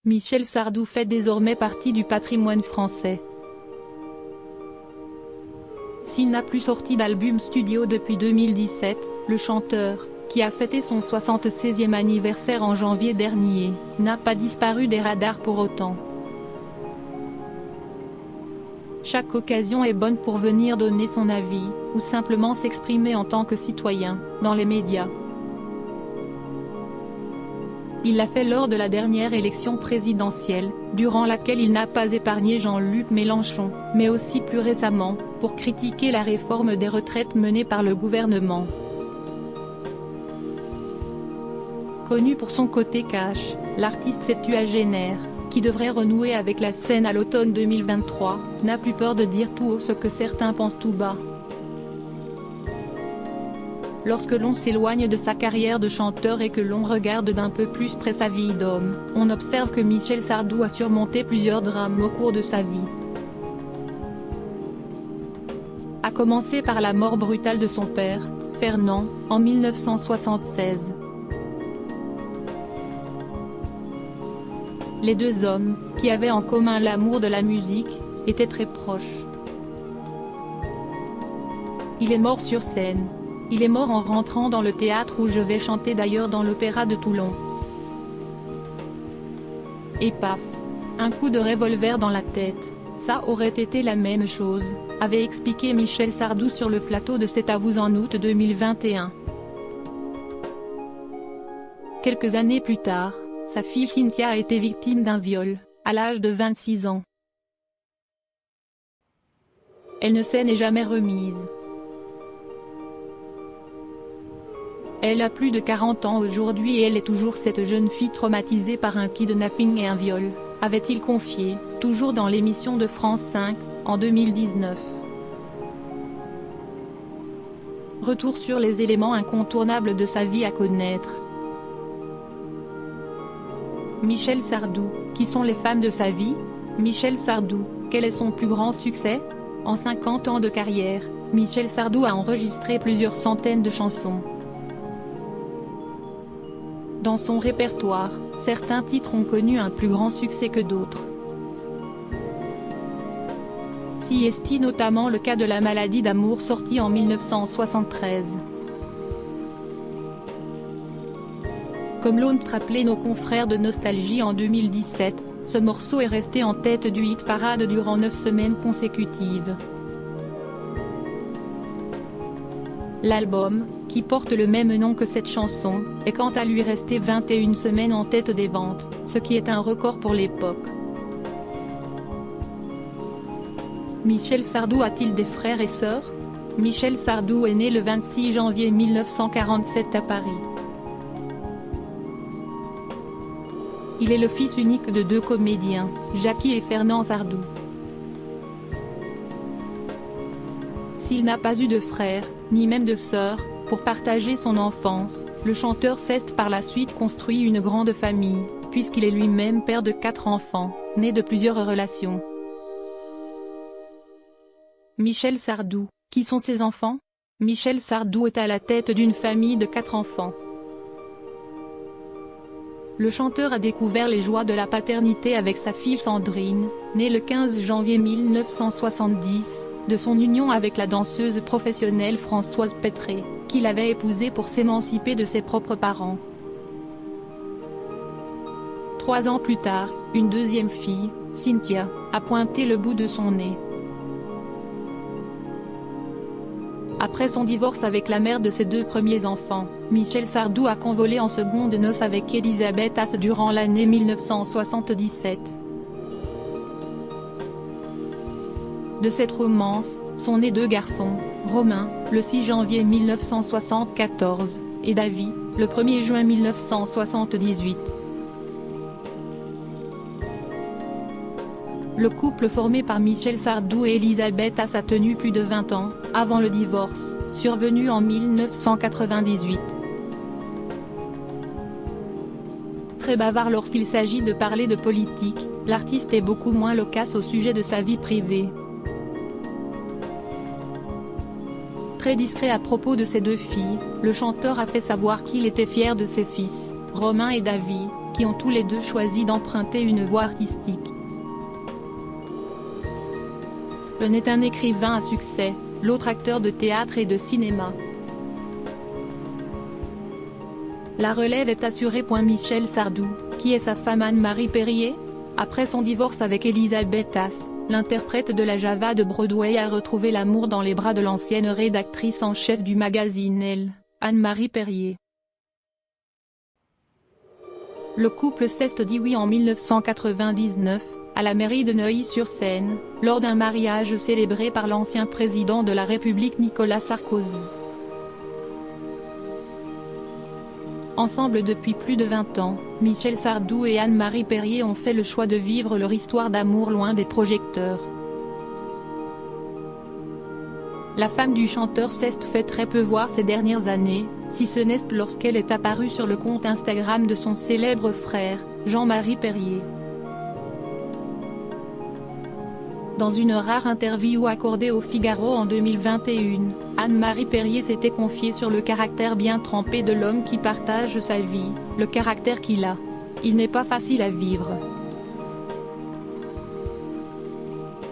Michel Sardou fait désormais partie du patrimoine français. S'il n'a plus sorti d'album studio depuis 2017, le chanteur, qui a fêté son 76e anniversaire en janvier dernier, n'a pas disparu des radars pour autant. Chaque occasion est bonne pour venir donner son avis, ou simplement s'exprimer en tant que citoyen, dans les médias. Il l'a fait lors de la dernière élection présidentielle, durant laquelle il n'a pas épargné Jean-Luc Mélenchon, mais aussi plus récemment, pour critiquer la réforme des retraites menée par le gouvernement. Connu pour son côté cash, l'artiste septuagénaire, qui devrait renouer avec la scène à l'automne 2023, n'a plus peur de dire tout haut ce que certains pensent tout bas. Lorsque l'on s'éloigne de sa carrière de chanteur et que l'on regarde d'un peu plus près sa vie d'homme, on observe que Michel Sardou a surmonté plusieurs drames au cours de sa vie. A commencer par la mort brutale de son père, Fernand, en 1976. Les deux hommes, qui avaient en commun l'amour de la musique, étaient très proches. Il est mort sur scène. Il est mort en rentrant dans le théâtre où je vais chanter d'ailleurs dans l'Opéra de Toulon. Et paf! Un coup de revolver dans la tête, ça aurait été la même chose, avait expliqué Michel Sardou sur le plateau de C'est à vous en août 2021. Quelques années plus tard, sa fille Cynthia a été victime d'un viol, à l'âge de 26 ans. Elle ne s'en est jamais remise. Elle a plus de 40 ans aujourd'hui et elle est toujours cette jeune fille traumatisée par un kidnapping et un viol, avait-il confié, toujours dans l'émission de France 5, en 2019. Retour sur les éléments incontournables de sa vie à connaître. Michel Sardou, qui sont les femmes de sa vie? Michel Sardou, quel est son plus grand succès? En 50 ans de carrière, Michel Sardou a enregistré plusieurs centaines de chansons. Dans son répertoire, certains titres ont connu un plus grand succès que d'autres. Si est notamment le cas de La maladie d'amour sorti en 1973. Comme l'ont rappelé nos confrères de Nostalgie en 2017, ce morceau est resté en tête du hit parade durant 9 semaines consécutives. L'album, qui porte le même nom que cette chanson, est quant à lui resté 21 semaines en tête des ventes, ce qui est un record pour l'époque. Michel Sardou a-t-il des frères et sœurs? Michel Sardou est né le 26 janvier 1947 à Paris. Il est le fils unique de deux comédiens, Jackie et Fernand Sardou. S'il n'a pas eu de frères, ni même de sœurs, pour partager son enfance, le chanteur s'est par la suite construit une grande famille, puisqu'il est lui-même père de 4 enfants, nés de plusieurs relations. Michel Sardou, qui sont ses enfants? Michel Sardou est à la tête d'une famille de 4 enfants. Le chanteur a découvert les joies de la paternité avec sa fille Sandrine, née le 15 janvier 1970, de son union avec la danseuse professionnelle Françoise Pétré, qu'il avait épousée pour s'émanciper de ses propres parents. 3 ans plus tard, une deuxième fille, Cynthia, a pointé le bout de son nez. Après son divorce avec la mère de ses 2 premiers enfants, Michel Sardou a convolé en secondes noces avec Elisabeth Haas durant l'année 1977. De cette romance, sont nés 2 garçons, Romain, le 6 janvier 1974, et David, le 1er juin 1978. Le couple formé par Michel Sardou et Elisabeth Haas a tenu plus de 20 ans, avant le divorce, survenu en 1998. Très bavard lorsqu'il s'agit de parler de politique, l'artiste est beaucoup moins loquace au sujet de sa vie privée. Très discret à propos de ses 2 filles, le chanteur a fait savoir qu'il était fier de ses fils, Romain et David, qui ont tous les deux choisi d'emprunter une voie artistique. L'un est un écrivain à succès, l'autre acteur de théâtre et de cinéma. La relève est assurée. Michel Sardou, qui est sa femme Anne-Marie Perrier. Après son divorce avec Elisabeth Haas, l'interprète de la Java de Broadway a retrouvé l'amour dans les bras de l'ancienne rédactrice en chef du magazine Elle, Anne-Marie Perrier. Le couple s'est dit oui en 1999, à la mairie de Neuilly-sur-Seine, lors d'un mariage célébré par l'ancien président de la République Nicolas Sarkozy. Ensemble depuis plus de 20 ans, Michel Sardou et Anne-Marie Perrier ont fait le choix de vivre leur histoire d'amour loin des projecteurs. La femme du chanteur s'est fait très peu voir ces dernières années, si ce n'est lorsqu'elle est apparue sur le compte Instagram de son célèbre frère, Jean-Marie Perrier. Dans une rare interview accordée au Figaro en 2021, Anne-Marie Perrier s'était confiée sur le caractère bien trempé de l'homme qui partage sa vie, le caractère qu'il a. Il n'est pas facile à vivre.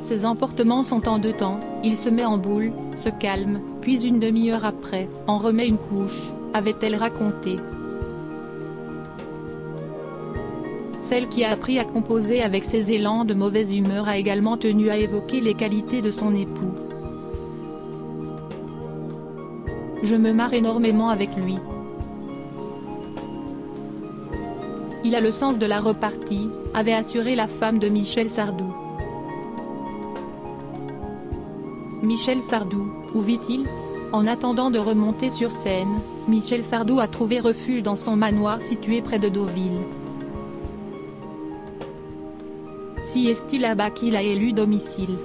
Ses emportements sont en deux temps, il se met en boule, se calme, puis une demi-heure après, en remet une couche, avait-elle raconté. Celle qui a appris à composer avec ses élans de mauvaise humeur a également tenu à évoquer les qualités de son époux. Je me marre énormément avec lui. Il a le sens de la repartie, avait assuré la femme de Michel Sardou. Michel Sardou, où vit-il? En attendant de remonter sur scène, Michel Sardou a trouvé refuge dans son manoir situé près de Deauville. Si est-il là-bas qu'il a élu domicile.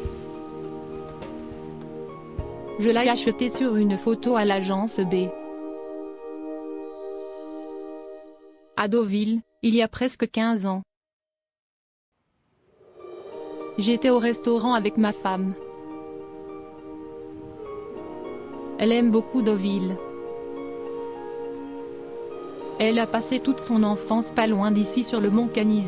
Je l'ai acheté sur une photo à l'agence B. À Deauville, il y a presque 15 ans. J'étais au restaurant avec ma femme. Elle aime beaucoup Deauville. Elle a passé toute son enfance pas loin d'ici sur le mont Canisy.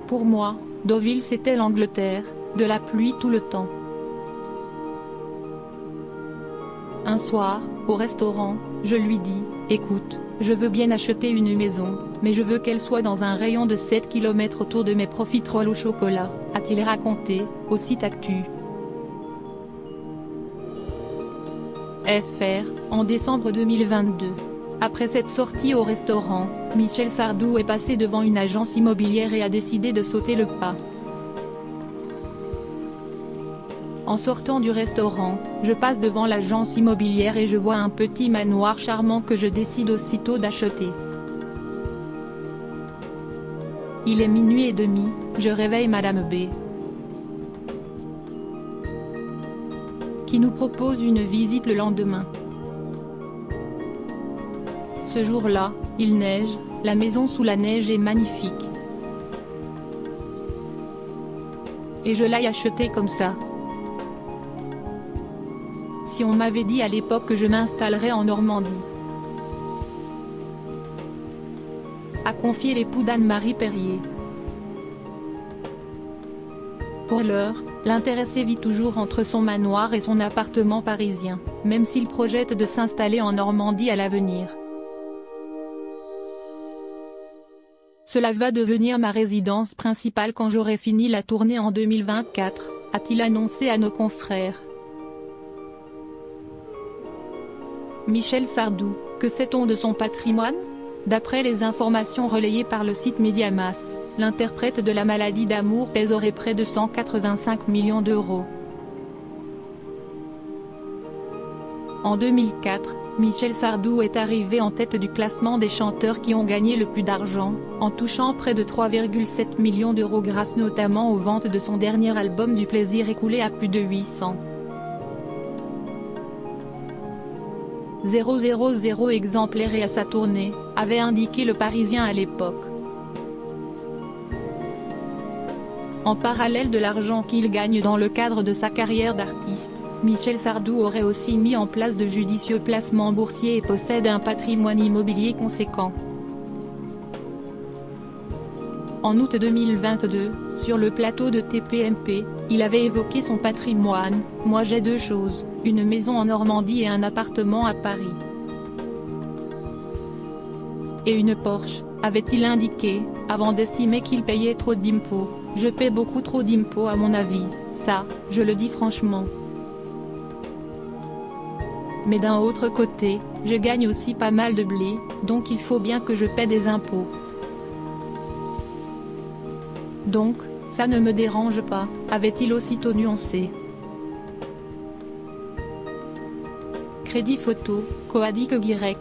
Pour moi, Deauville c'était l'Angleterre, de la pluie tout le temps. Un soir, au restaurant, je lui dis, écoute, je veux bien acheter une maison, mais je veux qu'elle soit dans un rayon de 7 km autour de mes profiteroles au chocolat, a-t-il raconté, au site Actu. FR, en décembre 2022. Après cette sortie au restaurant, Michel Sardou est passé devant une agence immobilière et a décidé de sauter le pas. En sortant du restaurant, je passe devant l'agence immobilière et je vois un petit manoir charmant que je décide aussitôt d'acheter. Il est minuit et demi, je réveille Madame B, qui nous propose une visite le lendemain. Ce jour-là, il neige, la maison sous la neige est magnifique. Et je l'ai achetée comme ça. Si on m'avait dit à l'époque que je m'installerais en Normandie, a confié l'époux d'Anne-Marie Perrier. Pour l'heure, l'intéressé vit toujours entre son manoir et son appartement parisien, même s'il projette de s'installer en Normandie à l'avenir. Cela va devenir ma résidence principale quand j'aurai fini la tournée en 2024, a-t-il annoncé à nos confrères. Michel Sardou, que sait-on de son patrimoine? D'après les informations relayées par le site Mediamas, l'interprète de la maladie d'amour pèserait près de 185 millions d'euros. En 2004, Michel Sardou est arrivé en tête du classement des chanteurs qui ont gagné le plus d'argent, en touchant près de 3,7 millions d'euros grâce notamment aux ventes de son dernier album du plaisir écoulé à plus de 800 000 exemplaires et à sa tournée, avait indiqué le Parisien à l'époque. En parallèle de l'argent qu'il gagne dans le cadre de sa carrière d'artiste, Michel Sardou aurait aussi mis en place de judicieux placements boursiers et possède un patrimoine immobilier conséquent. En août 2022, sur le plateau de TPMP, il avait évoqué son patrimoine. « Moi j'ai deux choses, une maison en Normandie et un appartement à Paris. Et une Porsche », avait-il indiqué, avant d'estimer qu'il payait trop d'impôts. « Je paie beaucoup trop d'impôts à mon avis, ça, je le dis franchement. Mais d'un autre côté, je gagne aussi pas mal de blé, donc il faut bien que je paie des impôts. Donc, ça ne me dérange pas », avait-il aussitôt nuancé. Crédit photo, Coadic Guirec.